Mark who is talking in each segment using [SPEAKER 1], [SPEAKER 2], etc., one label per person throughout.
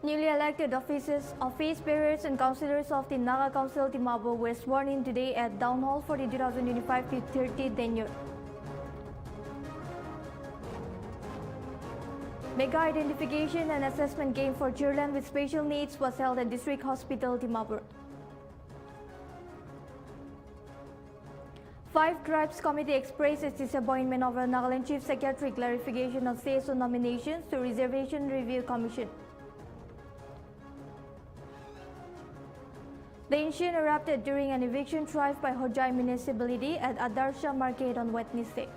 [SPEAKER 1] Newly elected office bearers and councillors of the Naga Council Timabo were sworn in today at Town Hall for the 2025-30 tenure. Mega identification and assessment game for children with special needs was held at District Hospital Timabo. 5 Tribes Committee expressed its disappointment over Nagaland Chief Secretary clarification of CSO nominations to Reservation Review Commission. The incident erupted during an eviction drive by Hojai municipality at Adarsha Market on Wednesday.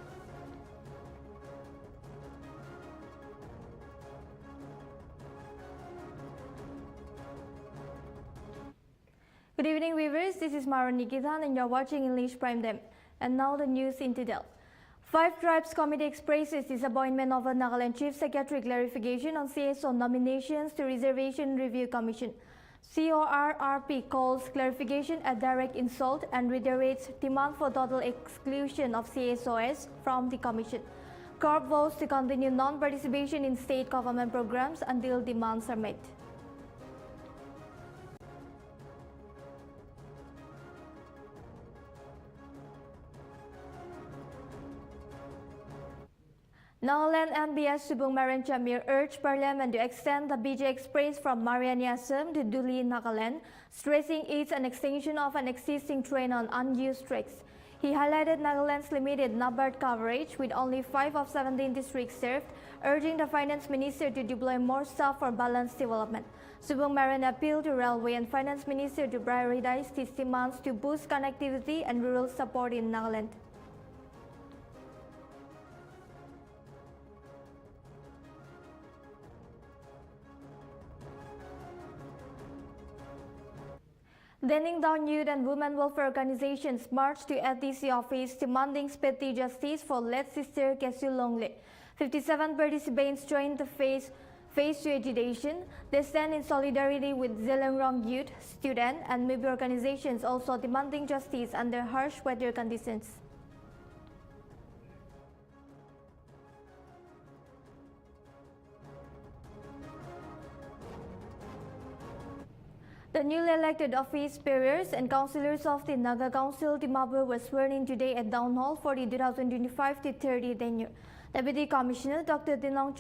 [SPEAKER 1] Good evening, viewers. This is Mara Nikitan and you're watching English Primetime. And now the news in detail. 5 Tribes Committee expresses disappointment over Nagaland Chief Secretary clarification on CSO nominations to Reservation Review Commission. CORRP calls clarification a direct insult and reiterates demand for total exclusion of CSOs from the Commission. CORP votes to continue non-participation in state government programs until demands are met. Nagaland MBS Subung Maran Chamir urged Parliament to extend the BJ Express from Mariani Assam to Duli, Nagaland, stressing it's an extension of an existing train on unused tracks. He highlighted Nagaland's limited NABARD coverage with only 5 of 17 districts served, urging the Finance Minister to deploy more staff for balanced development. Subung Maran appealed to Railway and Finance Minister to prioritize these demands to boost connectivity and rural support in Nagaland. Denning Down Youth and Women Welfare Organizations marched to FDC office demanding speedy justice for late sister Kesu Longle. 57 participants joined the phase 2 agitation. They stand in solidarity with Zelengrong Youth, student and member organizations also demanding justice under harsh weather conditions. The newly elected office bearers and councillors of the Naga Council Timabo were sworn in today at Town Hall for the 2025-30 tenure. Deputy Commissioner Dr. Dinong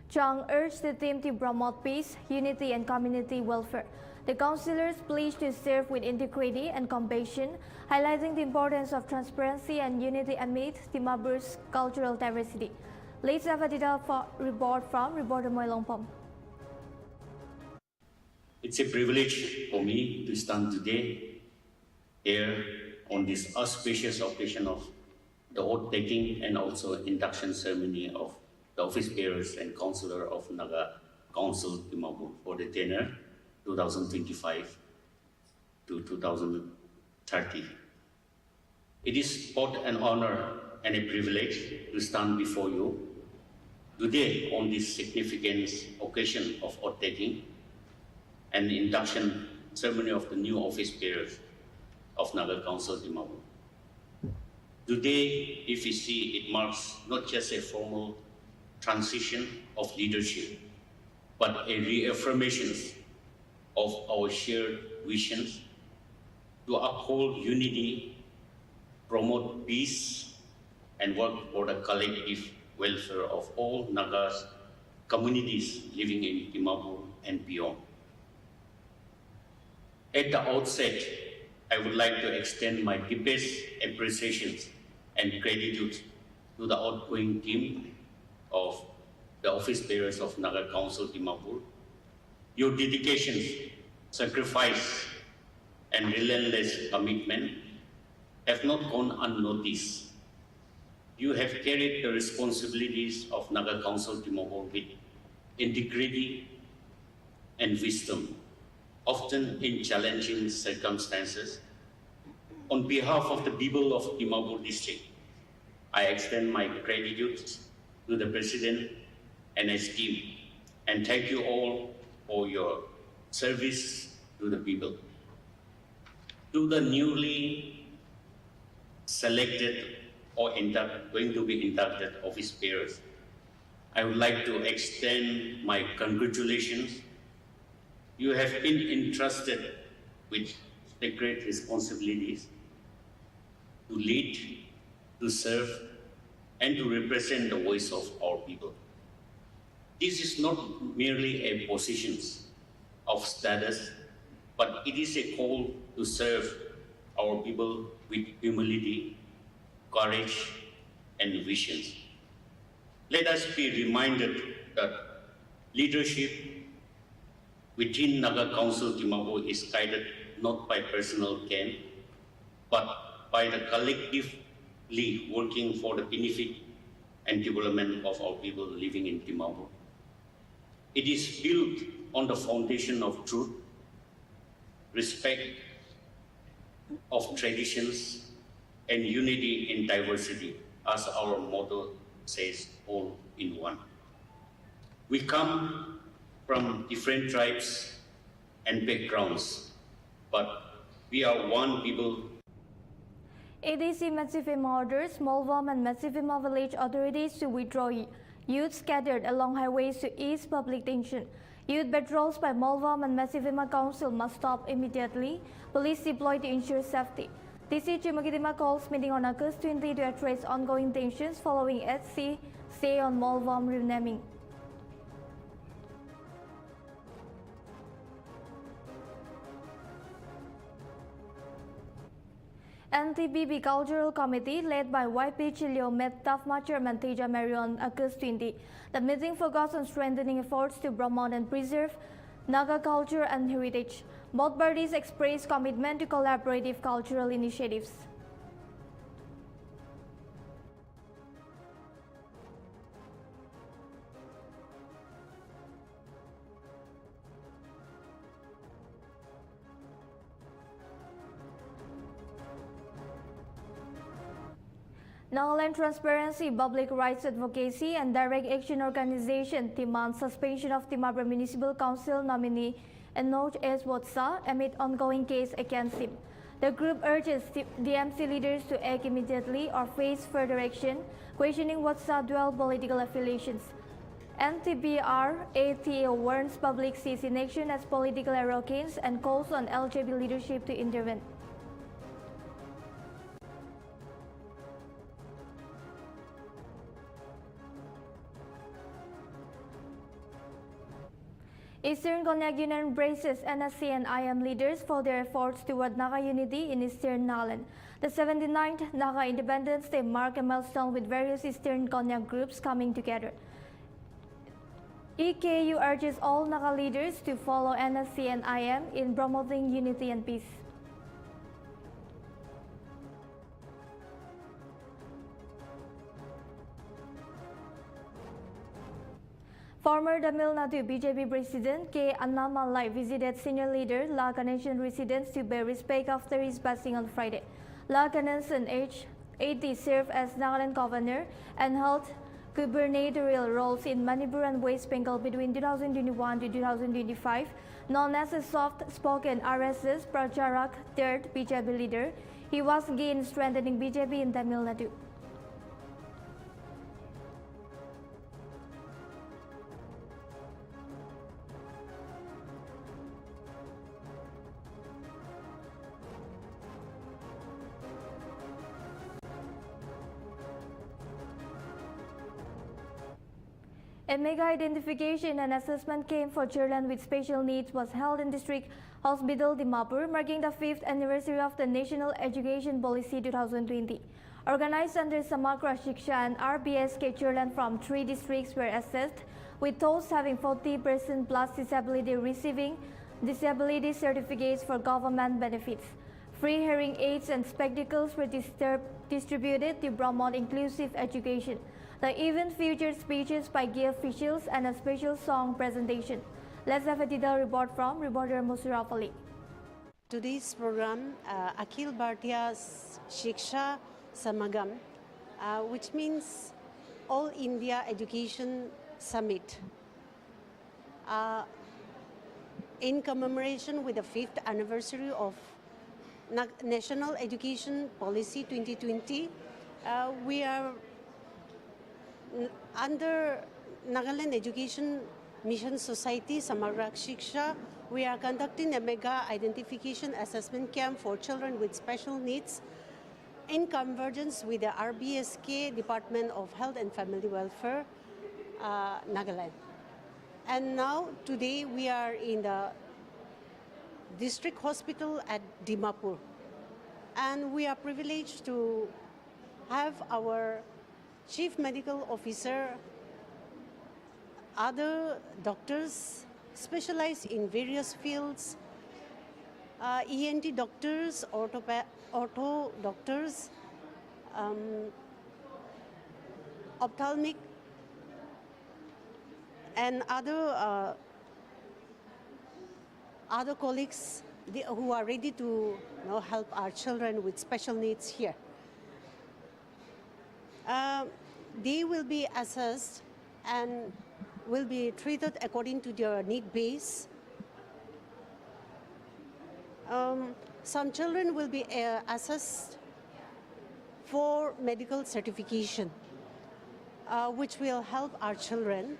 [SPEAKER 1] Chang urged the team to promote peace, unity and community welfare. The councillors pledged to serve with integrity and compassion, highlighting the importance of transparency and unity amid Timabo's cultural diversity. Let's have a detailed report from reporter Moy Longpom.
[SPEAKER 2] It's a privilege for me to stand today here on this auspicious occasion of the oath-taking and also induction ceremony of the office bearers and councillor of Naga Council Timabo for the tenure 2025 to 2030. It is both an honor and a privilege to stand before you today on this significant occasion of oath-taking and the induction ceremony of the new office bearers of Naga Council Timabo. Today, if we see, it marks not just a formal transition of leadership, but a reaffirmation of our shared visions to uphold unity, promote peace, and work for the collective welfare of all Nagas communities living in Timabo and beyond. At the outset, I would like to extend my deepest appreciation and gratitude to the outgoing team of the office bearers of Naga Council Timabo. Your dedication, sacrifice, and relentless commitment have not gone unnoticed. You have carried the responsibilities of Naga Council Timabo with integrity and wisdom, often in challenging circumstances. On behalf of the people of Timabo district, I extend my gratitude to the President and his team, and thank you all for your service to the people. To the newly selected or going to be inducted office bearers, I would like to extend my congratulations You have been entrusted with sacred responsibilities to lead, to serve, and to represent the voice of our people. This is not merely a position of status, but it is a call to serve our people with humility, courage, and visions. Let us be reminded that leadership within Naga Council Timabo is guided not by personal gain, but by the collectively working for the benefit and development of our people living in Timabo. It is built on the foundation of truth, respect of traditions, and unity in diversity, as our motto says, all in one. We come from different tribes and backgrounds, but we are one people.
[SPEAKER 1] ADC Matsivima orders Molvom and Matsivima village authorities to withdraw youth scattered along highways to ease public tension. Youth patrols by Molvom and Matsivima Council must stop immediately. Police deployed to ensure safety. DC Chimagitima calls meeting on August 20 to address ongoing tensions following SC stay on Molvom renaming. Nltv Cultural Committee led by YP Chilio met TAFMA Chairman Teja Mary on August 20. The meeting focused on strengthening efforts to promote and preserve Naga culture and heritage. Both parties expressed commitment to collaborative cultural initiatives. Nagaland Transparency, Public Rights Advocacy and Direct Action Organization demand suspension of Timabra Municipal Council nominee Enoch S. Wotsa amid ongoing case against him. The group urges DMC leaders to act immediately or face further action, questioning Wotsa's dual political affiliations. NTBR ATA warns public sees inaction as political arrogance and calls on LJB leadership to intervene. Eastern Konyak Union embraces NSC and IM leaders for their efforts toward Naga unity in Eastern Nagaland. The 79th Naga Independence Day marked a milestone with various Eastern Konyak groups coming together. EKU urges all Naga leaders to follow NSC and IM in promoting unity and peace. Former Tamil Nadu BJP President K. Annamalai visited senior leader La Ganesan residence to pay respect after his passing on Friday. La Ganesan, aged 80, served as Nagaland governor and held gubernatorial roles in Manipur and West Bengal between 2021 to 2025. Known as a soft-spoken RSS Pracharak, third BJP leader, he was again strengthening BJP in Tamil Nadu. A mega identification and assessment camp for children with special needs was held in District Hospital Dimapur, marking the 5th anniversary of the National Education Policy 2020. Organized under Samagra Shiksha and RBSK, children from 3 districts were assessed, with those having 40% plus disability receiving disability certificates for government benefits. Free hearing aids and spectacles were distributed to promote inclusive education. The event featured speeches by key officials and a special song presentation. Let's have a detailed report from reporter Musiraf Ali.
[SPEAKER 3] Today's program, Akhil Bhartiya Shiksha Samagam, which means All India Education Summit, in commemoration with the 5th anniversary of National Education Policy 2020, we are under Nagaland Education Mission Society, Samagra Shiksha, we are conducting a mega identification assessment camp for children with special needs in convergence with the RBSK Department of Health and Family Welfare, Nagaland. And now, today, we are in the district hospital at Dimapur. And we are privileged to have our chief medical officer, other doctors specialized in various fields, ENT doctors, ortho doctors, ophthalmic, and other colleagues who are ready to help our children with special needs here. They will be assessed and will be treated according to their need base. Some children will be assessed for medical certification, which will help our children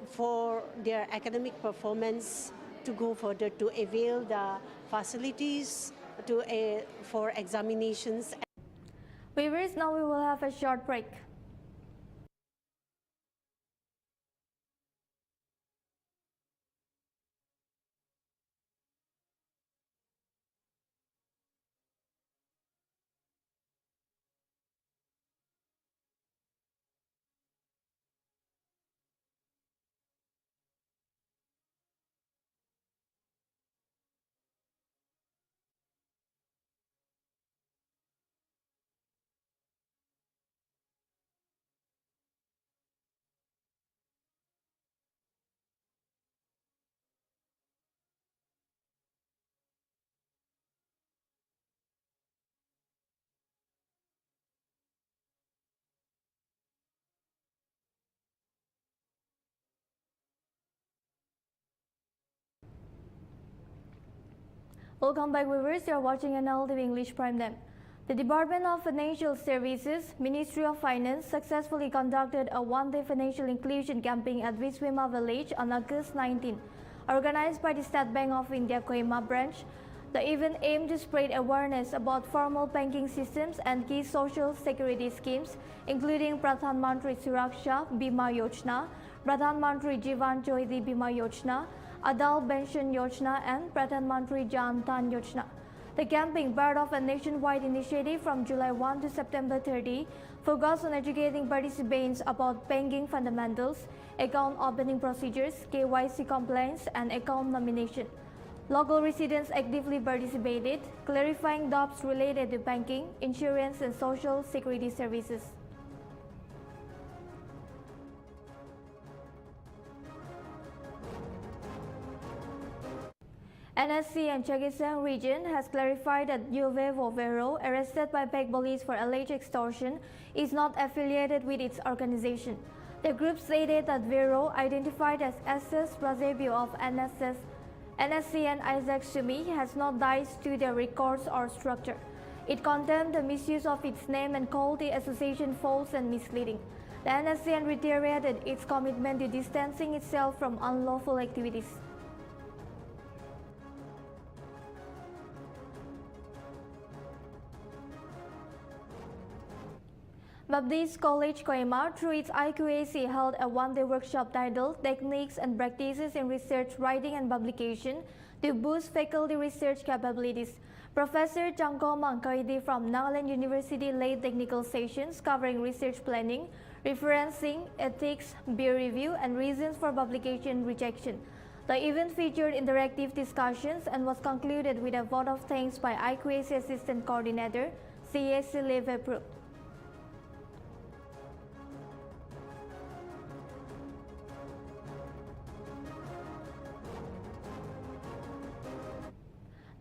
[SPEAKER 3] for their academic performance to go further, to avail the facilities for examinations.
[SPEAKER 1] Viewers, now we will have a short break. Welcome back, viewers. You are watching Nltv English Primetime. The Department of Financial Services, Ministry of Finance, successfully conducted a one-day financial inclusion campaign at Wiswima Village on August 19, organized by the State Bank of India Kohima branch. The event aimed to spread awareness about formal banking systems and key social security schemes, including Pradhan Mantri Suraksha Bima Yojana, Pradhan Mantri Jivan Jyoti Bima Yojana, Adal Pension Yojana, and Pradhan Mantri Jan Dhan Yojana. The campaign, part of a nationwide initiative from July 1 to September 30, focused on educating participants about banking fundamentals, account opening procedures, KYC compliance, and account nomination. Local residents actively participated, clarifying doubts related to banking, insurance, and social security services. NSC and Chagisang region has clarified that Yovevo Vero, arrested by Peg police for alleged extortion, is not affiliated with its organization. The group stated that Vero, identified as SS Razebio of NSC and Isaac Sumi, has no ties to their records or structure. It condemned the misuse of its name and called the association false and misleading. The NSCN reiterated its commitment to distancing itself from unlawful activities. Baptist College Kohima, through its IQAC, held a one-day workshop titled Techniques and Practices in Research, Writing and Publication to boost faculty research capabilities. Professor Changko Mangkaidi from Nagaland University led technical sessions covering research planning, referencing, ethics, peer review, and reasons for publication rejection. The event featured interactive discussions and was concluded with a vote of thanks by IQAC Assistant Coordinator, CAC Levepro.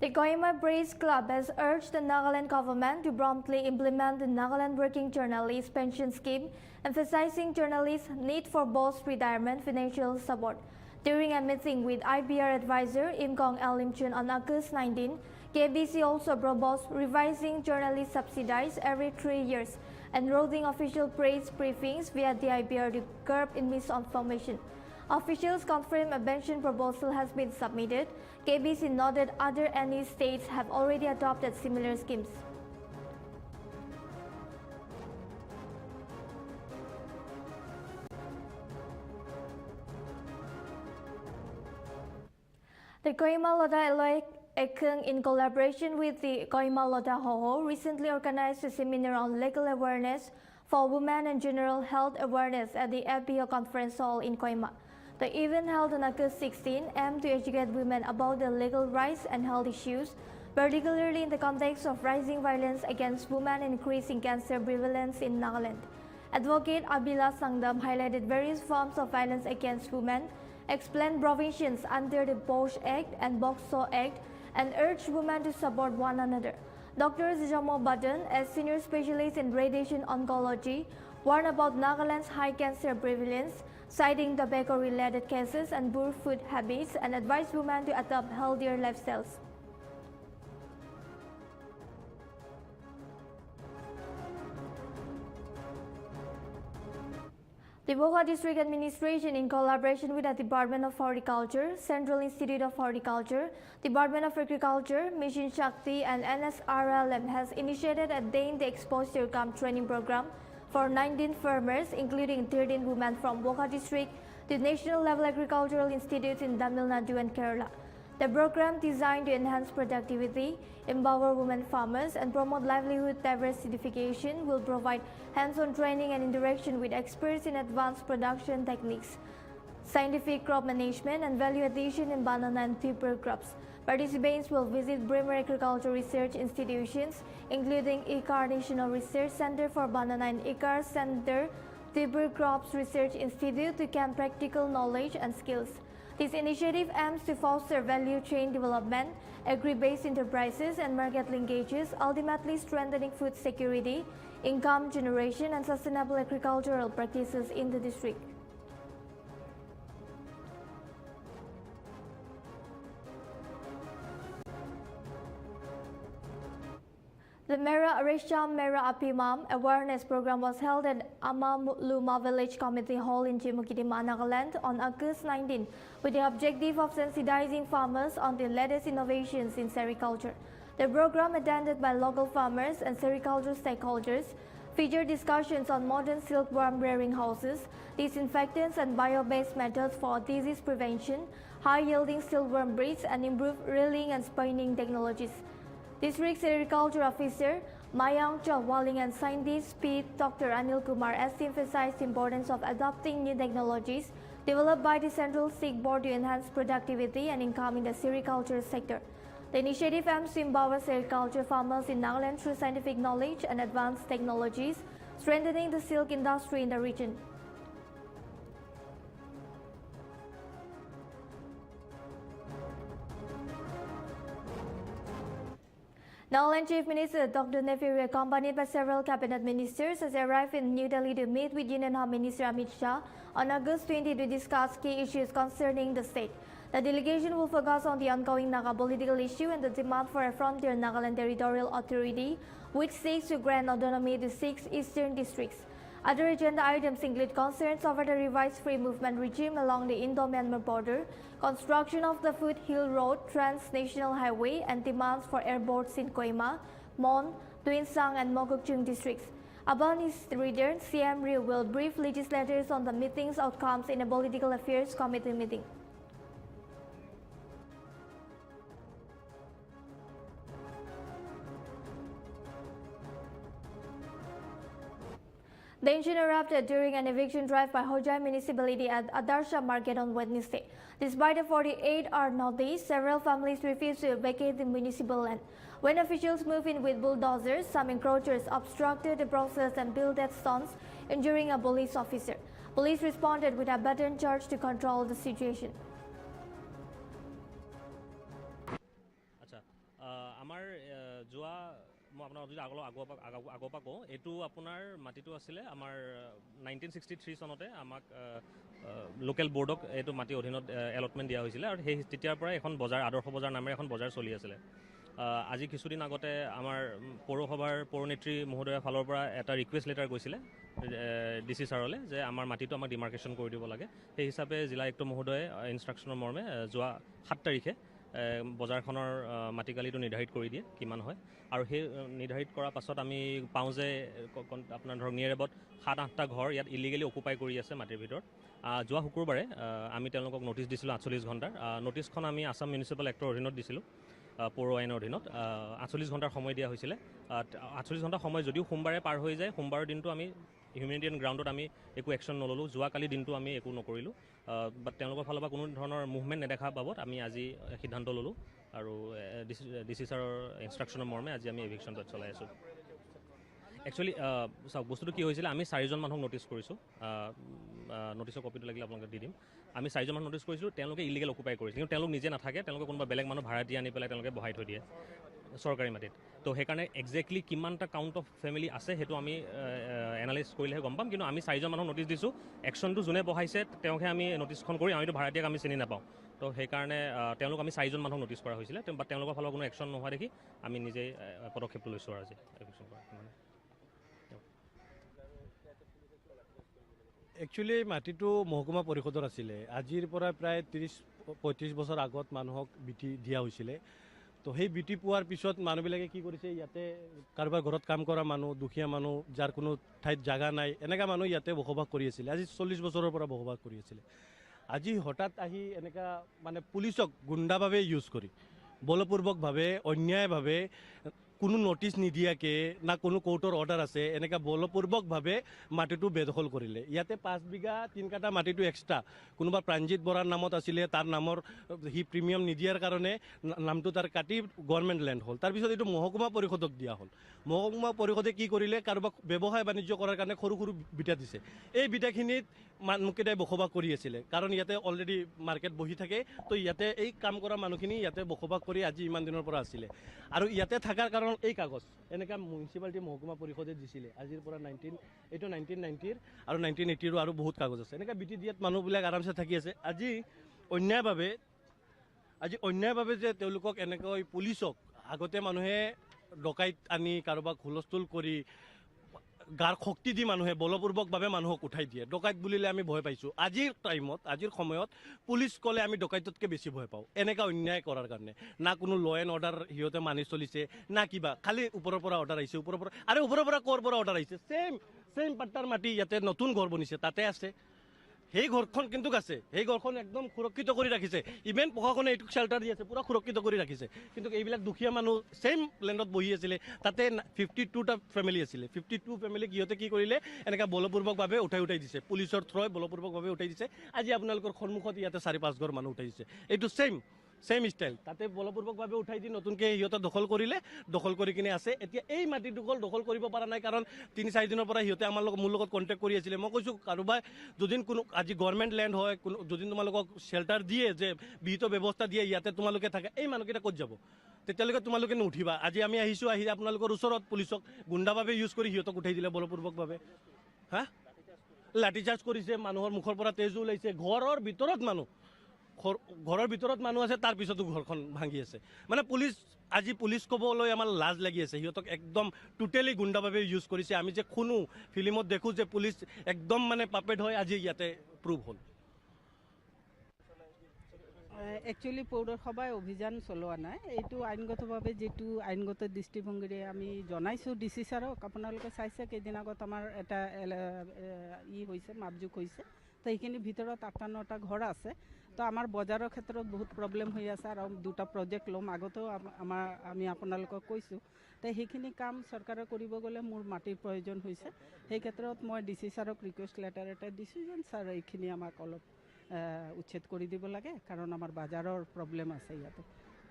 [SPEAKER 1] The Kohima Praise Club has urged the Nagaland government to promptly implement the Nagaland Working Journalist Pension Scheme, emphasizing journalists' need for post-retirement financial support. During a meeting with IPR advisor Imkong Limchun on August 19, KBC also proposed revising journalist subsidies every 3 years and holding official praise briefings via the IPR to curb misinformation. Officials confirm a pension proposal has been submitted. KBC noted other NE states have already adopted similar schemes. The Kohima Loda Eloy Ekung, in collaboration with the Kohima Loda Hoho, recently organized a seminar on legal awareness for women and general health awareness at the FBO Conference Hall in Kohima. The event, held on August 16, aimed to educate women about their legal rights and health issues, particularly in the context of rising violence against women and increasing cancer prevalence in Nagaland. Advocate Abila Sangdam highlighted various forms of violence against women, explained provisions under the Bosch Act and Bokso Act, and urged women to support one another. Dr. Zijamo Badan, a senior specialist in radiation oncology, warned about Nagaland's high cancer prevalence, citing tobacco-related cases and poor food habits, and advised women to adopt healthier lifestyles. The Boha District Administration, in collaboration with the Department of Horticulture, Central Institute of Horticulture, Department of Agriculture, Mission Shakti, and NSRLM, has initiated a day in the exposure camp training program for 19 farmers, including 13 women from Boha District, to National Level Agricultural Institutes in Tamil Nadu and Kerala. The program, designed to enhance productivity, empower women farmers, and promote livelihood diversification, will provide hands-on training and interaction with experts in advanced production techniques, scientific crop management, and value addition in banana and tuber crops. Participants will visit Bremer Agriculture Research Institutions, including ICAR National Research Center for Banana and ICAR Center Tuber Crops Research Institute, to gain practical knowledge and skills. This initiative aims to foster value chain development, agri-based enterprises, and market linkages, ultimately strengthening food security, income generation, and sustainable agricultural practices in the district. The Mera Arisham Mera Apimam awareness program was held at Amamluma Village Committee Hall in Chimukidima, Nagaland on August 19, with the objective of sensitizing farmers on the latest innovations in sericulture. The program, attended by local farmers and sericulture stakeholders, featured discussions on modern silkworm rearing houses, disinfectants and bio-based methods for disease prevention, high-yielding silkworm breeds, and improved reeling and spinning technologies. District Agriculture Officer Mayang Chawwaling and scientist Dr. Anil Kumar has emphasized the importance of adopting new technologies developed by the Central SIG Board to enhance productivity and income in the sericulture sector. The initiative aims to empower sericulture farmers in Nagaland through scientific knowledge and advanced technologies, strengthening the silk industry in the region. Nagaland Chief Minister Dr. Nltv, accompanied by several cabinet ministers, has arrived in New Delhi to meet with Union Home Minister Amit Shah on August 20 to discuss key issues concerning the state. The delegation will focus on the ongoing Naga political issue and the demand for a frontier Nagaland territorial authority, which seeks to grant autonomy to 6 eastern districts. Other agenda items include concerns over the revised free movement regime along the Indo-Myanmar border, construction of the Foothill Road Trans-National Highway, and demands for airports in Kohima, Mon, Tuinsang, and Mokokchung districts. Upon his return, CM Ryu will brief legislators on the meeting's outcomes in a Political Affairs Committee meeting. Tension erupted during an eviction drive by Hojai municipality at Adarsha Market on Wednesday. Despite a 48-hour notice, several families refused to vacate the municipal land. When officials moved in with bulldozers, some encroachers obstructed the process and built dead stones, injuring a police officer. Police responded with a baton charge to control the situation.
[SPEAKER 4] মই আপোনাক যদি আগৰ পৰা কওঁ এইটো আপোনাৰ মাটিটো আছিলে আমাৰ 1963 চনতে আমাক লোকেল বোৰ্ডক এইটো মাটি অধীনত এলটমেণ্ট দিয়া হৈছিলে আৰু সেই তেতিয়াৰ পৰা এখন বজাৰ আদৰ্শ বজাৰ নামেৰে এখন বজাৰ চলি আছিলে আজি কিছুদিন আগতে আমাৰ পৌৰসভাৰ পৌৰনেত্ৰী মহোদয়ৰ ফালৰ পৰা এটা ৰিকুৱেষ্ট লেটাৰ গৈছিলে DC ছাৰলৈ যে আমাৰ মাটিটো আমাক ডিমাৰ্কেশ্যন কৰি দিব লাগে। সেই হিচাপে জিলা আয়ুক্ত মহোদয়ে ইনষ্ট্ৰাকশ্যনৰ মৰ্মে যোৱা 7 তাৰিখে বজাৰখনৰ মাটিকালিটো নিৰ্ধাৰিত কৰি দিয়ে কিমান হয়, আৰু সেই নিৰ্ধাৰিত কৰাৰ পাছত আমি পাওঁ যে আপোনাৰ ধৰক নিয়েৰ এবাউট 7-8টা ঘৰ ইয়াত ইলিগেলি অকুপাই কৰি আছে মাটিৰ ভিতৰত। যোৱা শুকুৰবাৰে আমি তেওঁলোকক নটিচ দিছিলোঁ 48 ঘণ্টাৰ। নটিচখন আমি আছাম মিউনিচিপেল এক্টৰ অধীনত দিছিলোঁ, পৌৰ আইনৰ অধীনত। 48 ঘণ্টাৰ সময় দিয়া হৈছিলে। 48 ঘণ্টা সময় যদিও সোমবাৰে পাৰ হৈ যায়, সোমবাৰৰ দিনটো আমি হিউমেনিটেৰিয়ান গ্ৰাউণ্ডত আমি একো একশ্যন নল'লোঁ। যোৱাকালি দিনটো আমি একো নকৰিলোঁ, বাট তেওঁলোকৰ ফালৰ পৰা কোনো ধৰণৰ মুভমেণ্ট নেদেখা বাবদ আমি আজি সিদ্ধান্ত ল'লোঁ, আৰু DC ছাৰৰ ইনষ্ট্ৰাকশ্যনৰ মৰ্মে আজি আমি এভিকশ্যনটো চলাই আছোঁ। একচুৱেলি চাওক, বস্তুটো কি হৈছিলে, আমি 4জন মানুহক নটিচ কৰিছোঁ। নটিচৰ কপিটো লাগিলে আপোনালোকে দি দিম। আমি 4জন মানুহ নটিচ কৰিছোঁ, তেওঁলোকে ইলিগেল অকুপাই কৰিছে, কিন্তু তেওঁলোক নিজে নাথাকে, তেওঁলোকে কোনোবা বেলেগ মানুহ ভাড়া দি আনি পেলাই তেওঁলোকে বহাই থৈ দিয়ে চৰকাৰী মাটিত। তো সেইকাৰণে একজেক্টলি কিমানটা কাউণ্ট অফ ফেমিলি আছে সেইটো আমি এনালাইজ কৰিলেহে গম পাম। কিন্তু আমি 4জন মানুহক নটিচ দিছোঁ। একশ্যনটো যোনে বহাইছে তেওঁকহে আমি নটিচখন কৰি, আমিতো ভাড়াতীয়াক আমি চিনি নাপাওঁ। তো সেইকাৰণে তেওঁলোক আমি 4জন মানুহক নটিচ কৰা হৈছিলে, বাট তেওঁলোকৰ ফালৰ কোনো একশ্যন নোহোৱা দেখি আমি নিজেই পদক্ষেপটো লৈছোঁ আৰু আজি এভিকশ্যন কৰা মানে।
[SPEAKER 5] একচুৱেলি মাটিটো মহকুমা পৰিষদৰ আছিলে। আজিৰ পৰা প্ৰায় 30-35 বছৰ আগত মানুহক বিটি দিয়া হৈছিলে। তো সেই বিটি পোৱাৰ পিছত মানুহবিলাকে কি কৰিছে, ইয়াতে কাৰোবাৰ ঘৰত কাম কৰা মানুহ, দুখীয়া মানুহ, যাৰ কোনো ঠাইত জাগা নাই, এনেকুৱা মানুহ ইয়াতে বসবাস কৰি আছিলে। আজি 40 বছৰৰ পৰা বসবাস কৰি আছিলে। আজি হঠাৎ আহি এনেকুৱা মানে পুলিচক গুণ্ডাভাৱে ইউজ কৰি, বলপূৰ্বকভাৱে, অন্যায়ভাৱে, কোনো নটিচ নিদিয়াকৈ, না কোনো কোৰ্টৰ অৰ্ডাৰ আছে, এনেকৈ বলপূৰ্বকভাৱে মাটিটো বেদখল কৰিলে। ইয়াতে 5 বিঘা 3 কাঠা মাটিটো এক্সট্ৰা কোনোবা প্ৰাণজিত বৰাৰ নামত আছিলে, তাৰ নামৰ সি প্ৰিমিয়াম নিদিয়াৰ কাৰণে নামটো তাৰ কাটি গভৰ্ণমেণ্ট লেণ্ড হ'ল। তাৰপিছত এইটো মহকুমা পৰিষদক দিয়া হ'ল। মহকুমা পৰিষদে কি কৰিলে, কাৰোবাক ব্যৱসায় বাণিজ্য কৰাৰ কাৰণে সৰু সৰু বিটা দিছে। এই বিটাখিনিত মানুহকেইটাই বসবাস কৰি আছিলে, কাৰণ ইয়াতে অলৰেডি মাৰ্কেট বহি থাকে। তো ইয়াতে এই কাম কৰা মানুহখিনি ইয়াতে বসবাস কৰি আজি ইমান দিনৰ পৰা আছিলে। আৰু ইয়াতে থকাৰ কাৰণ এই কাগজ এনেকুৱা মিউনিচিপালিটি মহকুমা পৰিষদে দিছিলে। আজিৰ পৰা 1990 আৰু 1980 আৰু বহুত কাগজ আছে। এনেকৈ বিটি দিয়াত মানুহবিলাক আৰামছে থাকি আছে। আজি অন্যায়ভাৱে যে তেওঁলোকক এনেকৈ পুলিচক, আগতে মানুহে ডকাইত আনি কাৰোবাক হুলস্থুল কৰি গাৰ শক্তি দি মানুহে বলপূৰ্বকভাৱে মানুহক উঠাই দিয়ে। ডকাইত বুলিলে আমি ভয় পাইছোঁ। আজিৰ সময়ত পুলিচ ক'লে আমি ডকাইততকৈ বেছি ভয় পাওঁ, এনেকুৱা অন্যায় কৰাৰ কাৰণে। না কোনো ল এণ্ড অৰ্ডাৰ সিহঁতে মানি চলিছে, না কিবা, খালি ওপৰৰ পৰা অৰ্ডাৰ আহিছে, ওপৰৰ পৰা ক'ৰ পৰা অৰ্ডাৰ আহিছে। ছেম পাট্টাৰ মাটি ইয়াতে নতুন ঘৰ বনিছে, তাতে আছে। সেই ঘৰখন কিন্তু আছে, সেই ঘৰখন একদম সুৰক্ষিত কৰি ৰাখিছে। ইভেন প্ৰশাসনে এইটোক শ্বেল্টাৰ দি আছে, পূৰা সুৰক্ষিত কৰি ৰাখিছে। কিন্তু এইবিলাক দুখীয়া মানুহ ছেইম লেণ্ডত বহি আছিলে, তাতে 52টা ফেমিলি আছিলে। 52 ফেমিলিক সিহঁতে কি কৰিলে, এনেকৈ বলপূৰ্বকভাৱে উঠাই দিছে, পুলিচৰ থ্ৰই বলপূৰ্বকভাৱে উঠাই দিছে। আজি আপোনালোকৰ সন্মুখত ইয়াতে 4-5 ঘৰ মানুহ উঠাই দিছে। এইটো ছেইম ষ্টাইল, তাতে বলপূৰ্বকভাৱে উঠাই দি নতুনকৈ সিহঁতে দখল কৰিলে, দখল কৰি কিনে আছে। এতিয়া এই মাটিডোখৰ দখল কৰিব পৰা নাই, কাৰণ 3-4 দিনৰ পৰা সিহঁতে মোৰ লগত কণ্টেক্ট কৰি আছিলে। মই কৈছোঁ, কাৰোবাই যদি কোনো আজি গভৰ্ণমেণ্ট লেণ্ড হয়, যদি তোমালোকক শ্বেল্টাৰ দিয়ে, যে বিহিত ব্যৱস্থা দিয়ে, ইয়াতে তোমালোকে থাকে, এই মানুহকেইটা ক'ত যাব? তেতিয়ালৈকে তোমালোকে নুঠিবা। আজি আমি আহিছোঁ, আহি আপোনালোকৰ ওচৰত পুলিচক গুণ্ডাভাৱে ইউজ কৰি সিহঁতক উঠাই দিলে বলপূৰ্বকভাৱে। লাঠিচাৰ্জ কৰিছে, মানুহৰ মুখৰ পৰা তেজো ওলাইছে। ঘৰৰ ভিতৰত মানুহ আছে, তাৰ পিছতো ঘৰখন ভাঙি আছে। মানে পুলিচ ক'বলৈ আমাৰ লাজ লাগি আছে। সিহঁতক একদম টোটেলি গুণ্ডাভাৱে ইউজ কৰিছে। আমি যে শুনো, ফিল্মত দেখোঁ যে পুলিচ একদম মানে পাপেট হয়, আজি ইয়াতে প্ৰুভ হ'ল।
[SPEAKER 6] একচুৱেলি পৌৰসভাই অভিযান চলোৱা নাই। এইটো আইনগতভাৱে যিটো আইনগত দৃষ্টিভংগীৰে আমি জনাইছোঁ DC ছাৰক। আপোনালোকে চাইছে, কেইদিন আগত আমাৰ এটা হৈছে, মাপজোক হৈছে। তো এইখিনিৰ ভিতৰত 8টা-9টা ঘৰ আছে। তো আমাৰ বজাৰৰ ক্ষেত্ৰত বহুত প্ৰব্লেম হৈ আছে, আৰু 2টা প্ৰজেক্ট ল'ম, আগতেও আমি আপোনালোকক কৈছোঁ। তো সেইখিনি কাম চৰকাৰে কৰিব গ'লে মোৰ মাটিৰ প্ৰয়োজন হৈছে। সেই ক্ষেত্ৰত মই DC ছাৰক ৰিকুৱেষ্ট লেটাৰ এটা দিছোঁ, যেন ছাৰ এইখিনি আমাক অলপ উচ্ছেদ কৰি দিব লাগে, কাৰণ আমাৰ বজাৰৰ প্ৰব্লেম আছে ইয়াতে।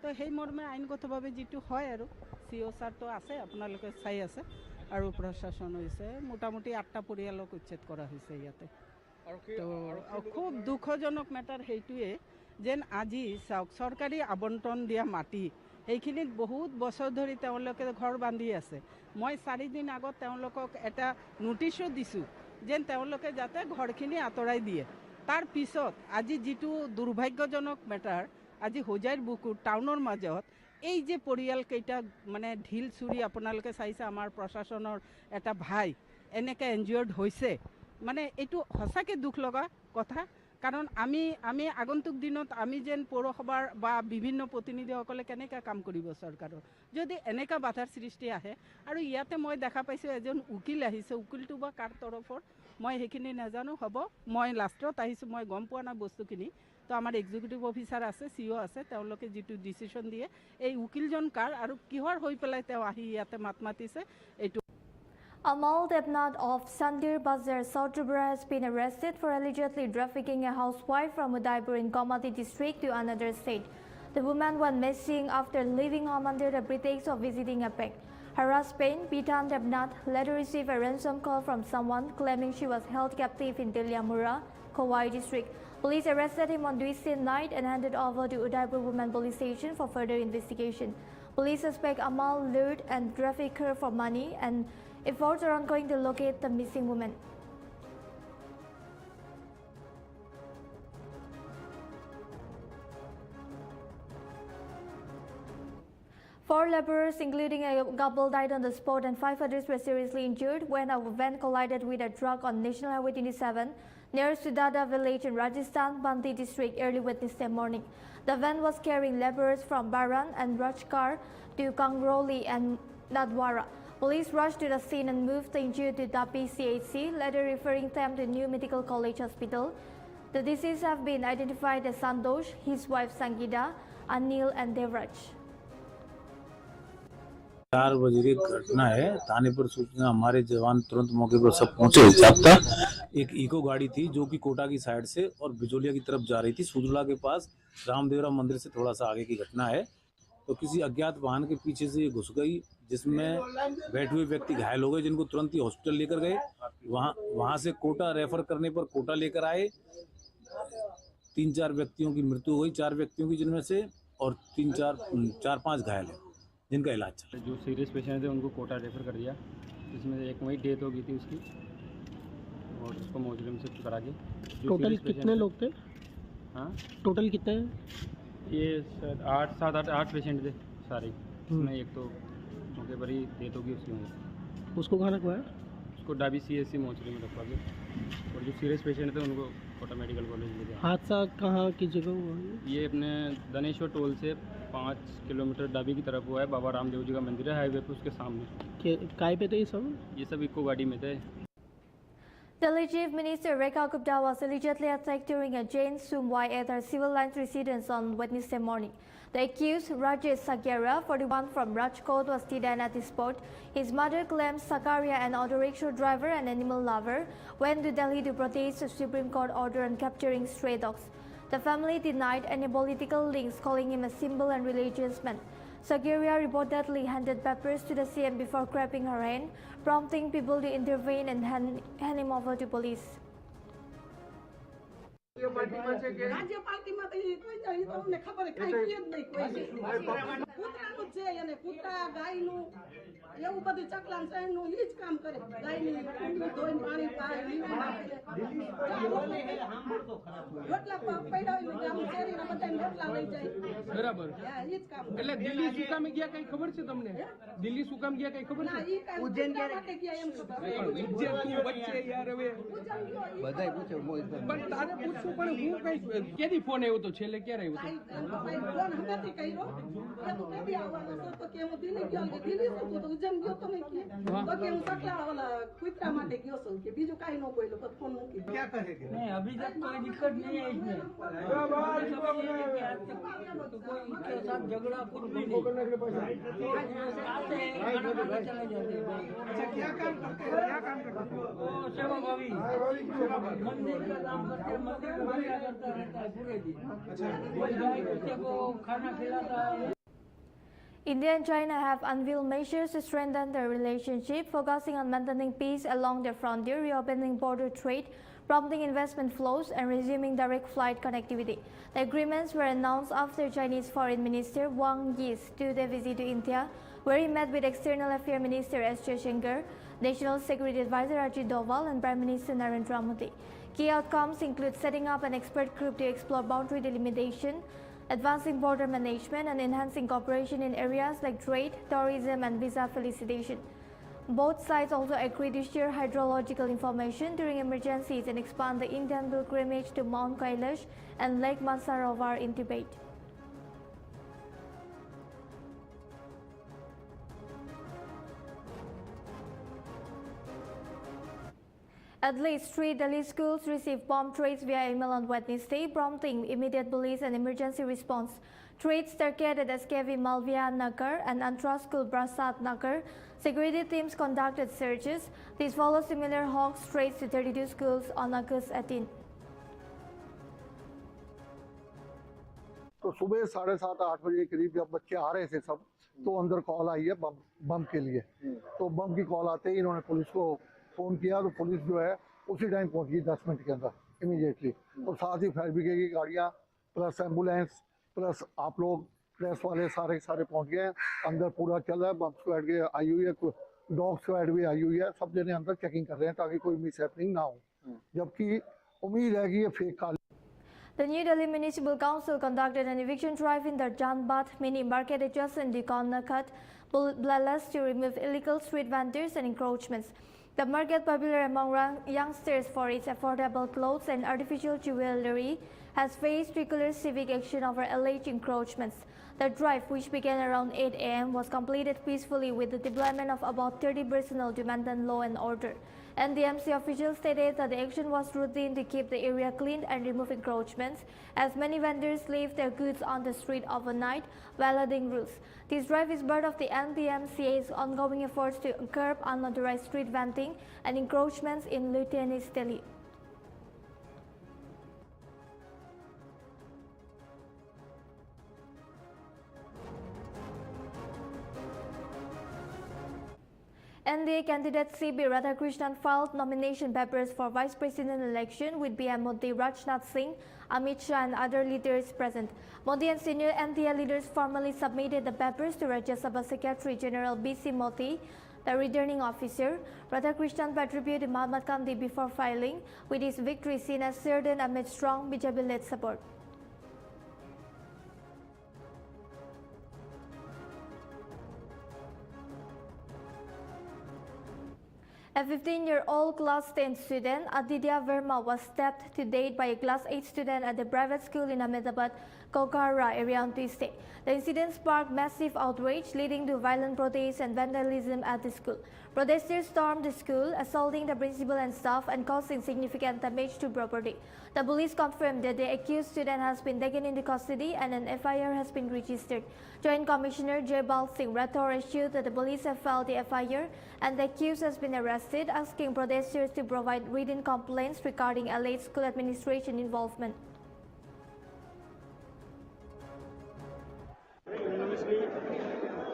[SPEAKER 6] তো সেই মৰ্মে আইনগতভাৱে যিটো হয়, আৰু CO ছাৰটো আছে, আপোনালোকে চাই আছে, আৰু প্ৰশাসন হৈছে। মোটামুটি 8টা পৰিয়ালক উচ্ছেদ কৰা হৈছে ইয়াতে। তো খুব দুখজনক মেটাৰ সেইটোৱে, যেন আজি চাওক, চৰকাৰী আবণ্টন দিয়া মাটি, সেইখিনিত বহুত বছৰ ধৰি তেওঁলোকে ঘৰ বান্ধি আছে। মই 4 দিন আগত তেওঁলোকক এটা নোটিছো দিছোঁ, যেন তেওঁলোকে যাতে ঘৰখিনি আঁতৰাই দিয়ে। তাৰ পিছত আজি যিটো দুৰ্ভাগ্যজনক মেটাৰ, আজি হোজাইৰ বুকুৰ টাউনৰ মাজত এই যে পৰিয়ালকেইটা মানে ঢিল চুৰি আপোনালোকে চাইছে আমাৰ প্ৰশাসনৰ এটা ভাই এনেকৈ এনজিঅ'ৰ্ড হৈছে মানে এইটো সঁচাকৈ দুখ লগা কথা কাৰণ আমি আগন্তুক দিনত আমি যেন পৌৰসভাৰ বা বিভিন্ন প্ৰতিনিধিসকলে কেনেকৈ কাম কৰিব চৰকাৰৰ যদি এনেকুৱা বাধাৰ সৃষ্টি আহে আৰু ইয়াতে মই দেখা পাইছোঁ এজন উকিল আহিছে উকিলটো বা কাৰ তৰফৰ মই সেইখিনি নাজানো হ'ব মই লাষ্টত আহিছোঁ মই গম পোৱা নাই বস্তুখিনি তো আমাৰ এক্সিকিউটিভ অফিচাৰ আছে CEO আছে তেওঁলোকে যিটো ডিচিশ্যন দিয়ে এই উকিলজন কাৰ আৰু কিহৰ হৈ পেলাই তেওঁ আহি ইয়াতে মাত মাতিছে এইটো
[SPEAKER 1] Amal Debnath of Sandir Bazar, South Tripura has been arrested for allegedly trafficking a housewife from Udaipur in Komati district to another state. The woman went missing after leaving home under the pretext of visiting a bank. Her husband, Bitan Debnath, later received a ransom call from someone claiming she was held captive in Deliamura, Kowai district. Police arrested him on Tuesday night and handed over to Udaipur Women Police Station for further investigation. Police suspect Amal lured and trafficked her for money, and efforts are ongoing to locate the missing woman. Four laborers, including a couple, died on the spot and 5 others were seriously injured when a van collided with a truck on National Highway 27 near Sudada village in Rajasthan, Banti district early Wednesday morning. The van was carrying laborers from Baran and Rajkar to Kangroli and Nadwara. Police rushed to the scene and moved the injured to Dapi CHC, later referring them to New Medical College Hospital. The deceased have been identified as Sandosh, his wife Sangida, Anil and Devraj.
[SPEAKER 7] 4 बजे की घटना है। थाने पर सूचना हमारे जवान तुरंत मौके पर सब पहुंचे। जाप्ता एक इको गाड़ी थी जो कि कोटा की साइड से और बिजोलिया की तरफ जा रही थी। सुजला के पास रामदेवरा मंदिर से थोड़ा सा आगे की घटना है। तो किसी अज्ञात वाहन के पीछे से ये घुस गई जिसमें बैठे हुए व्यक्ति घायल हो गए जिनको तुरंत ही हॉस्पिटल लेकर गए। वहां से कोटा रेफर करने पर कोटा लेकर आए। 3-4 व्यक्तियों की मृत्यु हो गई, 4 व्यक्तियों की जिनमें से, और 4-5 घायल है जिनका इलाज चल रहा है।
[SPEAKER 8] जो सीरियस पेशेंट थे उनको कोटा रेफर कर दिया, इसमें एक वही डेथ हो गई थी उसकी और उसको मोर्चरी शिफ्ट करा के।
[SPEAKER 9] टोटल कितने लोग थे?
[SPEAKER 8] हाँ,
[SPEAKER 9] टोटल कितने?
[SPEAKER 8] ये 8 पेशेंट थे सारे, इसमें एक तो मौके पर ही डेथ होगी उसकी वहीं।
[SPEAKER 9] उसको कहाँ रखवाया?
[SPEAKER 8] उसको डाबी CSC मोर्चरी में रखवा के, और जो सीरियस पेशेंट थे उनको कोटा मेडिकल कॉलेज ले गया।
[SPEAKER 9] हादसा कहाँ की जगह हुआ?
[SPEAKER 8] ये अपने दनेश्वर टोल से 5 किलोमीटर डाबी की तरफ हुआ है। बाबा रामदेव जी का मंदिर है हाईवे पे, उसके सामने।
[SPEAKER 9] काय पे थे
[SPEAKER 8] ये सब इको गाड़ी में थे।
[SPEAKER 1] Delhi Chief Minister Rekha Gupta was allegedly attacked during a Jain Sumwai at her civil lines residence on Wednesday morning. The accused, Rajesh Sakaria, 41 from Rajkot, was detained at the spot. His mother claims Sakaria, an auto rickshaw driver and animal lover, went to Delhi to protest the Supreme Court order on capturing stray dogs. The family denied any political links, calling him a symbol and religious man. Sakaria reportedly handed papers to the CM before grabbing her hand, prompting people to intervene and hand him over to police.
[SPEAKER 10] એવું બધું ચકલાન સાઈડનું ઈ જ કામ કરે ગાયની ધોઈને પાણી પાય રોટલા પડ્યા હોય ને આમ શેરીના બધાને રોટલા લઈ જાય
[SPEAKER 9] બરાબર
[SPEAKER 10] ઈ જ કામ
[SPEAKER 9] એટલે દિલ્હી શું કામ ગયા કઈ ખબર છે તમને? દિલ્હી શું કામ ગયા કઈ ખબર
[SPEAKER 10] ના
[SPEAKER 9] છે?
[SPEAKER 10] ઈ કામ ઉજ્જૈન માટે ગયા એમ ખબર
[SPEAKER 9] ઉજ્જૈન તું વચ્ચે યાર હવે
[SPEAKER 10] બધાય પૂછે
[SPEAKER 9] પણ તારે પૂછવું પણ હું કઈ કેદી ફોન આવ્યો તો છેલ્લે ક્યારે આવ્યો તો?
[SPEAKER 10] ફોન હમેથી કર્યો કે તું કેદી આવવાનો છો તો કે હું દિલ્હી ગયો દિલ્હી છું તો ઉજ્જૈન ગયો તો નહીં કે તો કે હું સકલા ઓલા કુતરા માટે ગયો છું કે બીજું કાઈ ન બોલ્યો તો ફોન મૂકી क्या कहेगा नहीं अभी तक कोई दिक्कत नहीं है इसमें तो कोई के साथ झगड़ा कुछ भी नहीं आते हैं चले जाते हैं। अच्छा क्या काम करते हैं? क्या काम करते हैं? वो सेवा भावी मंदिर का काम करते हैं, मंदिर में पूजा करता रहता है पूरे दिन। अच्छा कोई गाय कुत्ते को खाना खिलाता है।
[SPEAKER 1] India and China have unveiled measures to strengthen their relationship, focusing on maintaining peace along their frontier, reopening border trade, prompting investment flows, and resuming direct flight connectivity. The agreements were announced after Chinese Foreign Minister Wang Yi's two-day visit to India, where he met with External Affairs Minister S. Jaishankar, National Security Advisor Ajit Doval, and Prime Minister Narendra Modi. Key outcomes include setting up an expert group to explore boundary delimitation, advancing border management and enhancing cooperation in areas like trade, tourism, and visa facilitation. Both sides also agreed to share hydrological information during emergencies and expand the Indian pilgrimage to Mount Kailash and Lake Mansarovar in Tibet. At least 3 Delhi schools received bomb threats via email on Wednesday, prompting immediate police and emergency response. Threats targeted SKV Malviya Nagar and Antra School Prasad Nagar. Security teams conducted searches. These follow similar hawk threats to 32 schools on August 18.
[SPEAKER 11] तो सुबह 7:30-8 बजे के करीब जब बच्चे आ रहे थे सब, तो अंदर कॉल आई है बम के लिए। तो बम की कॉल आते ही इन्होंने पुलिस को फ़ोन किया, तो पुलिस जो है उसी टाइम पहुंच गई 10 मिनट के अंदर इमीडिएटली। और साथ ही फायर ब्रिगेड की गाड़ियाँ प्लस एम्बुलेंस प्लस आप लोग प्रेस वाले सारे पहुंच गए हैं। अंदर पूरा चल रहा है, बम स्क्वाड की आई हुई है, डॉग स्क्वाड भी आई हुई है, सब जने अंदर चेकिंग कर रहे हैं ताकि कोई मिस हैपनिंग ना हो, जबकि उम्मीद है कि ये fake call.
[SPEAKER 1] The New Delhi Municipal Council conducted an eviction drive in the Janbat mini market adjacent to Karnakat, Blalas to remove illegal street vendors and encroachments. The market, popular among youngsters for its affordable clothes and artificial jewelry, has faced regular civic action over alleged encroachments. The drive, which began around 8 a.m., was completed peacefully with the deployment of about 30 personnel to maintain law and order. NDMC officials stated that the action was routine to keep the area clean and remove encroachments, as many vendors leave their goods on the street overnight, violating rules. This drive is part of the NDMCA's ongoing efforts to curb unauthorized street vending and encroachments in Lieutenant Delhi. NDA candidate C.B. Radhakrishnan filed nomination papers for Vice President election with PM Modi, Rajnath Singh, Amit Shah and other leaders present. Modi and senior NDA leaders formally submitted the papers to Rajya Sabha Secretary General B.C. Modi, the returning officer. Radhakrishnan paid tribute to Mahatma Gandhi before filing, with his victory seen as certain amid strong BJP-led support. A 15-year-old class 10 student, Aditya Verma, was stabbed to date by a class 8 student at the private school in Ahmedabad, Kokara area on Tuesday. The incident sparked massive outrage, leading to violent protests and vandalism at the school. Protesters stormed the school, assaulting the principal and staff and causing significant damage to property. The police confirmed that the accused student has been taken into custody and an FIR has been registered. Joint Commissioner Jaybal Singh Rathore assured that the police have filed the FIR and the accused has been arrested, asking protesters to provide written complaints regarding alleged school administration involvement.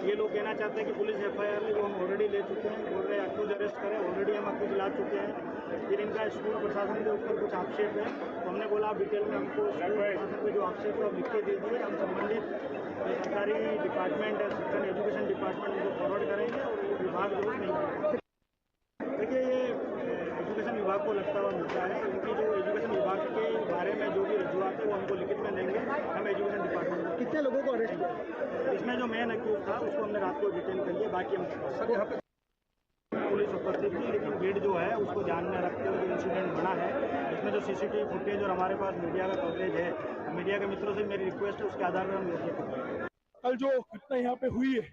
[SPEAKER 12] ये लोग कहना चाहते हैं कि police FIR ली, वो हम already ले चुके हैं, बोल रहे हैं अक्यूज अरेस्ट करें, ऑलरेडी हम अक्यूज ला चुके हैं। फिर इनका स्कूल प्रशासन के ऊपर कुछ आक्षेप है, तो हमने बोला आप डिटेल में हमको स्कूल प्रशासन के जो आक्षेप है वो लिख के दे दिए, हम संबंधित सरकारी डिपार्टमेंट है, शिक्षण एजुकेशन डिपार्टमेंट को फॉरवर्ड करेंगे और ये विभाग जो नहीं करेंगे। देखिए ये एजुकेशन विभाग को लगता हुआ मुद्दा है, क्योंकि जो एजुकेशन विभाग के बारे में जो भी रजूआत है वो हमको लिखित में देंगे, हम एजुकेशन डिपार्टमेंट को। कितने लोगों को अरेस्ट किया? इसमें जो मेन अक्यूज था उसको हमने रात को डिटेन कर लिया, बाकी हम पुलिस उपस्थित थी, लेकिन गेट जो है उसको ध्यान में रखते हुए इंसिडेंट बना है। इसमें जो सीसीटीवी फुटेज और हमारे पास मीडिया का कवरेज है, मीडिया के मित्रों से मेरी रिक्वेस्ट है उसके आधार पर हम योग्य करेंगे।
[SPEAKER 13] कल जो घटना यहाँ पे हुई है,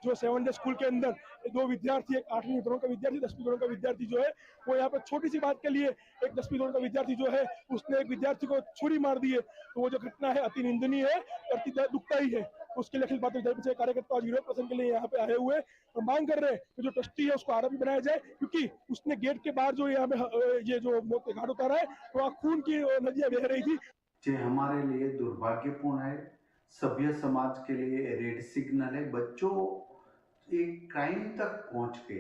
[SPEAKER 13] जो 7 डे स्कूल के अंदर 2 विद्यार्थी, एक 8वीं दौर का विद्यार्थी, 10वीं दौर का विद्यार्थी जो है वो यहाँ पे छोटी सी बात के लिए एक 10वीं दौर का विद्यार्थी जो है उसने एक विद्यार्थी को छुरी मार दी है। तो वो जो घटना है अति निंदनीय है, अति दुखदायी है। उसके लिए अखिल भारतीय विद्यार्थी कार्यकर्ता आज विरोध प्रदर्शन के लिए यहाँ पे आए हुए और मांग कर रहे हैं कि जो ट्रस्टी है उसको आरोपी बनाया जाए, क्योंकि उसने गेट के बाहर जो यहाँ पे ये जो मौत के घाट उतारा है तो खून की नदियां बह रही थी।
[SPEAKER 14] ये हमारे लिए दुर्भाग्यपूर्ण है, सभ्य समाज के लिए रेड सिग्नल है। बच्चों एक क्राइम तक पहुंच के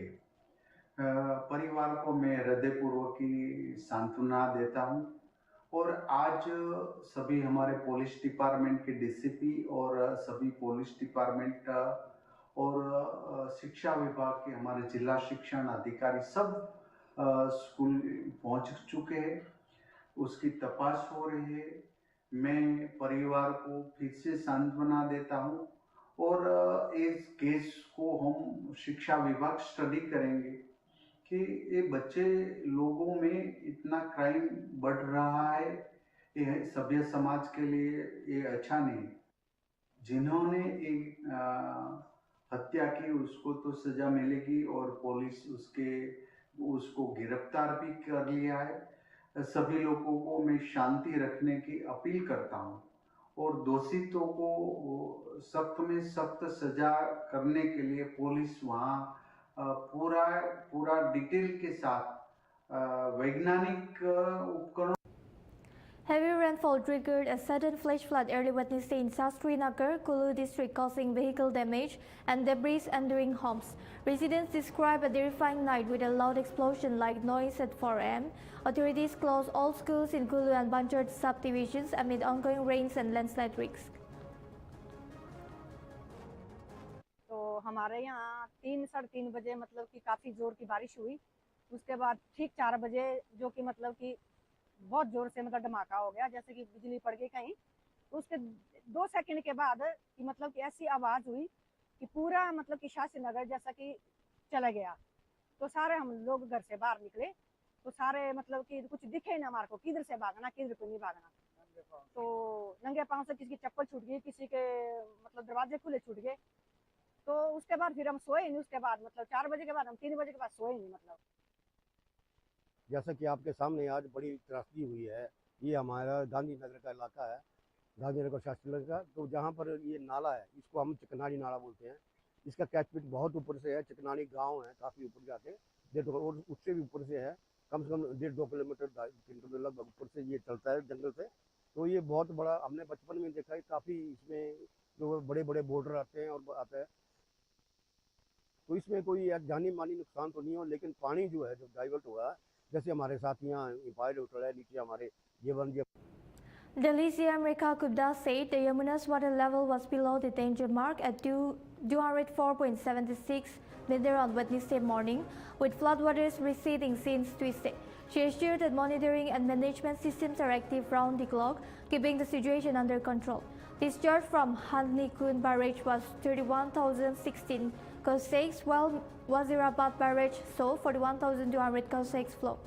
[SPEAKER 14] परिवार को मैं हृदयपूर्वक की सांत्वना देता हूं और आज सभी हमारे पुलिस डिपार्टमेंट के डीसीपी और सभी पुलिस डिपार्टमेंट और शिक्षा विभाग के हमारे जिला शिक्षण अधिकारी सब स्कूल पहुंच चुके हैं। उसकी तपास हो रही है। मैं परिवार को फिर से सांत्वना देता हूँ और इस केस को हम शिक्षा विभाग स्टडी करेंगे कि ये बच्चे लोगों में इतना क्राइम बढ़ रहा है, ये सभ्य समाज के लिए ये अच्छा नहीं। जिन्होंने एक हत्या की उसको तो सजा मिलेगी और पुलिस उसको गिरफ्तार भी कर लिया है। सभी लोगों को मैं शांति रखने की अपील करता हूँ और दोषियों को सख्त में सख्त सजा करने के लिए पुलिस वहाँ पूरा डिटेल के साथ वैज्ञानिक उपकरण।
[SPEAKER 1] Heavy rainfall triggered a sudden flash flood early Wednesday in South Srinagar, Kulu district, causing vehicle damage and debris entering homes. Residents describe a terrifying night with a loud explosion-like noise at 4 a.m. Authorities closed all schools in Kulu and Banjard subdivisions amid ongoing rains and landslide risks.
[SPEAKER 15] तो हमारे यहाँ 3-3:30 बजे मतलब कि काफ़ी ज़ोर की बारिश हुई। उसके बाद ठीक 4 बजे जो कि मतलब कि बहुत ज़ोर से मतलब धमाका हो गया, जैसे कि बिजली पड़ गई कहीं। उसके 2 सेकंड के बाद कि मतलब कि ऐसी आवाज़ हुई कि पूरा मतलब कि शास्त्री नगर जैसा कि चला गया। तो सारे हम लोग घर से बाहर निकले तो सारे मतलब कि कुछ दिखे ही ना हमारे को, किधर से भागना किधर को नहीं भागना। तो नंगे पाँव से किसी की चप्पल छूट गई, किसी के मतलब दरवाजे खुले छूट गए। तो उसके बाद फिर हम सोए नहीं। उसके बाद मतलब 4 बजे के बाद हम 3 बजे के बाद सोए नहीं। मतलब
[SPEAKER 16] जैसा कि आपके सामने आज बड़ी त्रासदी हुई है, ये हमारा गांधीनगर का इलाका है, गांधीनगर और शास्त्री नगर का। तो जहाँ पर ये नाला है इसको हम चिकनाड़ी नाला बोलते हैं। इसका कैचमेंट बहुत ऊपर से है, चिकनाड़ी गांव है, काफ़ी ऊपर जाके 1.5 और उससे भी ऊपर से है, कम से कम 1.5-2 किलोमीटर 3 किलोमीटर लगभग ऊपर से ये चलता है जंगल से। तो ये बहुत बड़ा हमने बचपन में देखा है, काफ़ी इसमें जो बड़े बड़े बोर्डर आते हैं और आता है। तो इसमें कोई जानी मानी नुकसान तो नहीं हो, लेकिन पानी जो है जो डाइवर्ट हुआ है, जैसे हमारे साथ यहाँ फायर उठ रहा है नीचे हमारे ये
[SPEAKER 1] Delhi CM Rekha Gupta said the Yamuna's water level was below the danger mark at 204.76 meter on Wednesday morning, with floodwaters receding since Tuesday. She assured that monitoring and management systems are active round the clock, keeping the situation under control. Discharge from Handlikun barrage was 31,016 cosakes, while Wazirabad barrage saw 41,200 cosakes flow.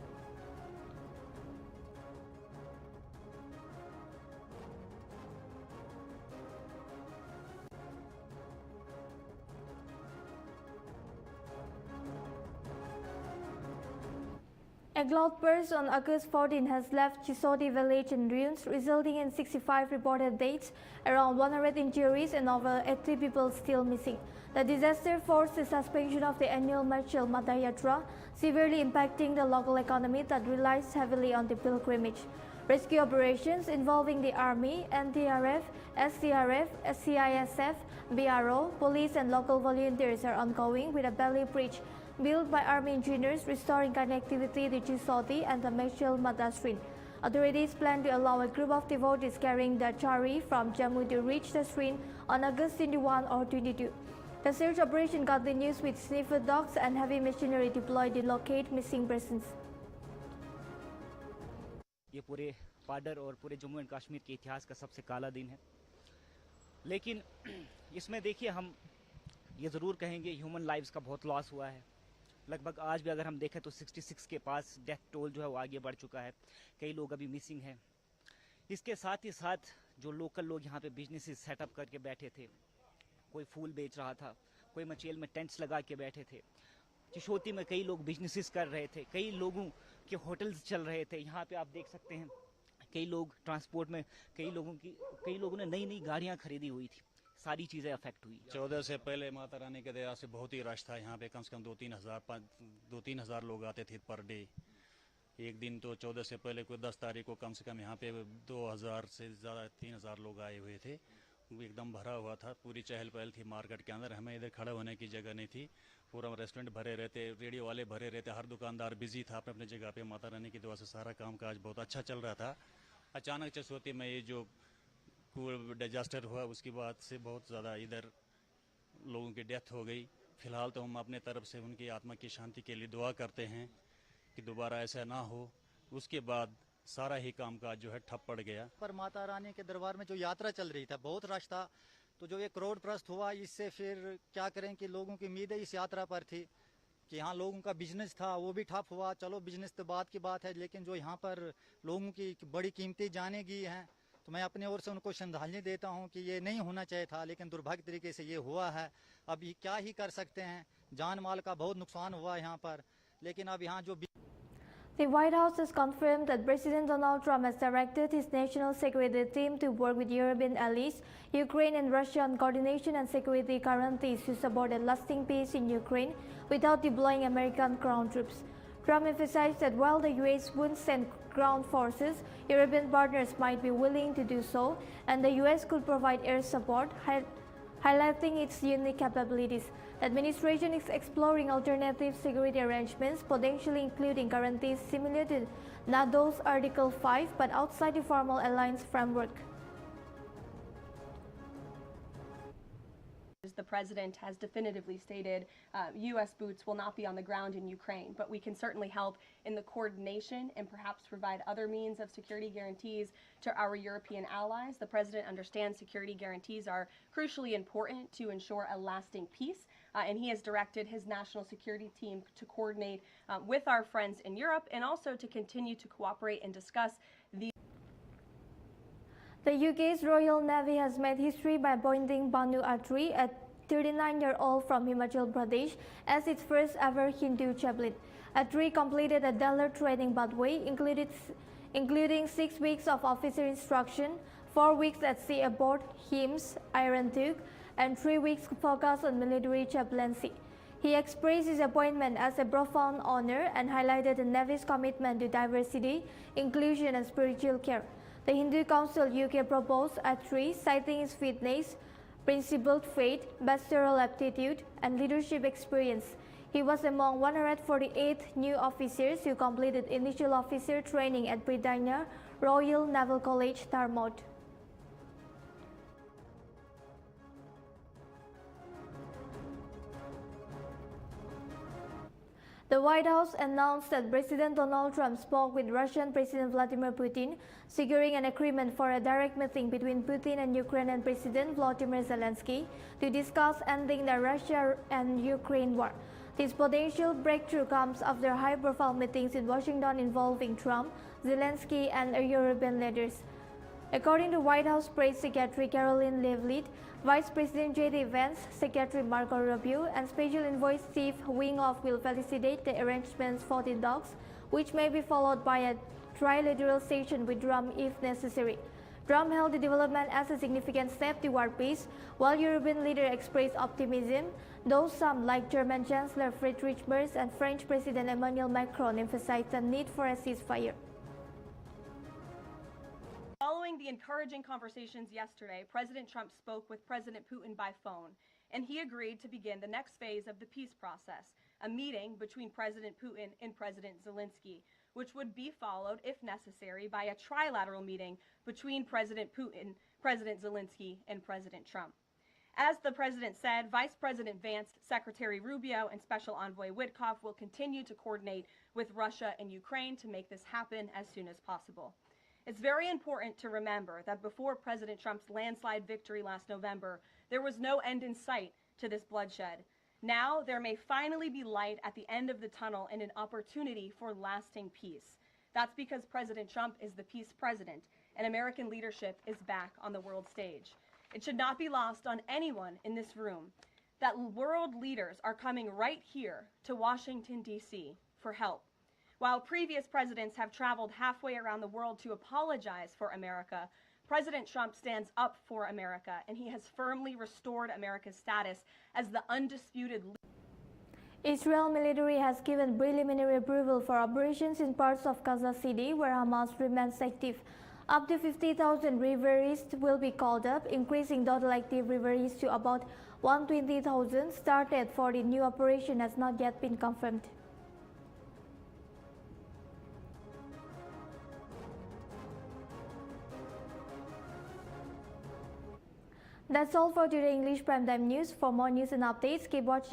[SPEAKER 1] A cloudburst on August 14 has left Chisodi village in ruins, resulting in 65 reported deaths, around 100 injuries, and over 80 people still missing. The disaster forced the suspension of the annual Marchal Mata Yatra, severely impacting the local economy that relies heavily on the pilgrimage. Rescue operations involving the Army, NDRF, SCRF, CISF, BRO, police, and local volunteers are ongoing, with a belly bridge built by Army engineers restoring connectivity to Chisodi and the Marchal Mata Shrine. Authorities plan to allow a group of devotees carrying the chari from Jammu to reach the shrine on August 21 or 22. The search operation continues with sniffer dogs and heavy machinery deployed to locate missing persons.
[SPEAKER 17] ये पूरे पाडर और पूरे Jammu and Kashmir के इतिहास का सबसे काला दिन है, लेकिन इसमें देखिए हम ये ज़रूर कहेंगे ह्यूमन लाइव्स का बहुत लॉस हुआ है। लगभग आज भी अगर हम देखें तो 66 के पास डेथ टोल जो है वो आगे बढ़ चुका है, कई लोग अभी मिसिंग हैं। इसके साथ ही साथ जो लोकल लोग यहाँ पे बिजनेसेस सेटअप करके बैठे थे, कोई फूल बेच रहा था, कोई मचेल में टेंट्स लगा के बैठे थे, चिशोती में कई लोग बिजनेसेस कर रहे थे, कई लोगों के होटल्स चल रहे थे। यहाँ पे आप देख सकते हैं कई लोग ट्रांसपोर्ट में, कई लोगों ने नई नई गाड़ियाँ खरीदी हुई थी, सारी चीज़ें अफेक्ट हुई।
[SPEAKER 18] 14 से पहले माता रानी के दया से बहुत ही रश था यहाँ पे, कम से कम 2-3 हज़ार लोग आते थे पर डे। एक दिन तो 14 से पहले कोई 10 तारीख को कम से कम यहाँ पे 2000 से ज़्यादा 3000 लोग आए हुए थे। एकदम भरा हुआ था, पूरी चहल पहल थी मार्केट के अंदर, हमें इधर खड़ा होने की जगह नहीं थी। पूरा रेस्टोरेंट भरे रहते, रेडियो वाले भरे रहते, हर दुकानदार बिजी था अपने अपने जगह पे। माता रानी की दुआ से सारा काम काज बहुत अच्छा चल रहा था। अचानक चिशोती में ये जो डिजास्टर हुआ उसकी बाद से बहुत ज़्यादा इधर लोगों की डेथ हो गई। फ़िलहाल तो हम अपने तरफ से उनकी आत्मा की शांति के लिए दुआ करते हैं कि दोबारा ऐसा ना हो। उसके बाद सारा ही कामकाज जो है ठप पड़ गया।
[SPEAKER 19] पर माता रानी के दरबार में जो यात्रा चल रही था बहुत रश था, तो जो ये करोड़ प्रस्त हुआ, इससे फिर क्या करें कि लोगों की उम्मीदें इस यात्रा पर थी कि यहाँ लोगों का बिजनेस था वो भी ठप हुआ। चलो बिजनेस तो बात की बात है, लेकिन जो यहाँ पर लोगों की बड़ी कीमती जाने गई हैं, तो मैं अपने ओर से उनको श्रद्धांजलि देता हूँ कि ये नहीं होना चाहिए था, लेकिन दुर्भाग्य तरीके से ये हुआ है। अब ये क्या ही कर सकते हैं, जान माल का बहुत नुकसान हुआ यहाँ पर, लेकिन अब यहाँ जो
[SPEAKER 1] The White House has confirmed that President Donald Trump has directed his national security team to work with European allies, Ukraine and Russia on coordination and security guarantees to support a lasting peace in Ukraine without deploying American ground troops. Trump emphasized that while the U.S. won't send ground forces, European partners might be willing to do so, and the U.S. could provide air support, highlighting its unique capabilities. The administration is exploring alternative security arrangements, potentially including guarantees similar to NATO's Article 5, but outside the formal alliance framework.
[SPEAKER 20] The president has definitively stated U.S. boots will not be on the ground in Ukraine, but we can certainly help in the coordination and perhaps provide other means of security guarantees to our European allies. The president understands security guarantees are crucially important to ensure a lasting peace, and he has directed his national security team to coordinate with our friends in Europe and also to continue to cooperate and discuss
[SPEAKER 1] The UK's Royal Navy has made history by appointing Banu Attri, a 39-year-old from Himachal Pradesh, as its first ever Hindu chaplain. Attri completed a Delaware training pathway, including 6 weeks of officer instruction, 4 weeks at sea aboard HIMS Iron Duke, and 3 weeks focused on military chaplaincy. He expressed his appointment as a profound honor and highlighted the Navy's commitment to diversity, inclusion, and spiritual care. The Hindu Council UK proposed Attri, citing his fitness, principled faith, pastoral aptitude, and leadership experience. He was among 148 new officers who completed initial officer training at Britannia Royal Naval College, Dartmouth. The White House announced that President Donald Trump spoke with Russian President Vladimir Putin, securing an agreement for a direct meeting between Putin and Ukrainian President Volodymyr Zelensky to discuss ending the Russia and Ukraine war. This potential breakthrough comes after high-profile meetings in Washington involving Trump, Zelensky, and European leaders. According to White House Press Secretary Caroline Leavitt, Vice President J.D. Vance, Secretary Marco Rubio, and Special Envoy Steve Witkoff will facilitate the arrangements for the talks, which may be followed by a trilateral session with Trump if necessary. Trump hailed the development as a significant step toward peace, while European leaders expressed optimism, though some, like German Chancellor Friedrich Merz and French President Emmanuel Macron, emphasized the need for a ceasefire.
[SPEAKER 20] Following the encouraging conversations yesterday, President Trump spoke with President Putin by phone, and he agreed to begin the next phase of the peace process, a meeting between President Putin and President Zelensky, which would be followed, if necessary, by a trilateral meeting between President Putin, President Zelensky, and President Trump. As the president said, Vice President Vance, Secretary Rubio, and Special Envoy Witkoff will continue to coordinate with Russia and Ukraine to make this happen as soon as possible. It's very important to remember that before President Trump's landslide victory last November, there was no end in sight to this bloodshed. Now, there may finally be light at the end of the tunnel and an opportunity for lasting peace. That's because President Trump is the peace president, and American leadership is back on the world stage. It should not be lost on anyone in this room that world leaders are coming right here to Washington, D.C. for help. While previous presidents have traveled halfway around the world to apologize for America, President Trump stands up for America, and he has firmly restored America's status as the undisputed leader.
[SPEAKER 1] Israel military has given preliminary approval for operations in parts of Gaza City where Hamas remains active. Up to 50,000 reservists will be called up, increasing total active reservists to about 120,000. Start date for the new operation has not yet been confirmed. That's all for today English Primetime News. For more news and updates, keep watching.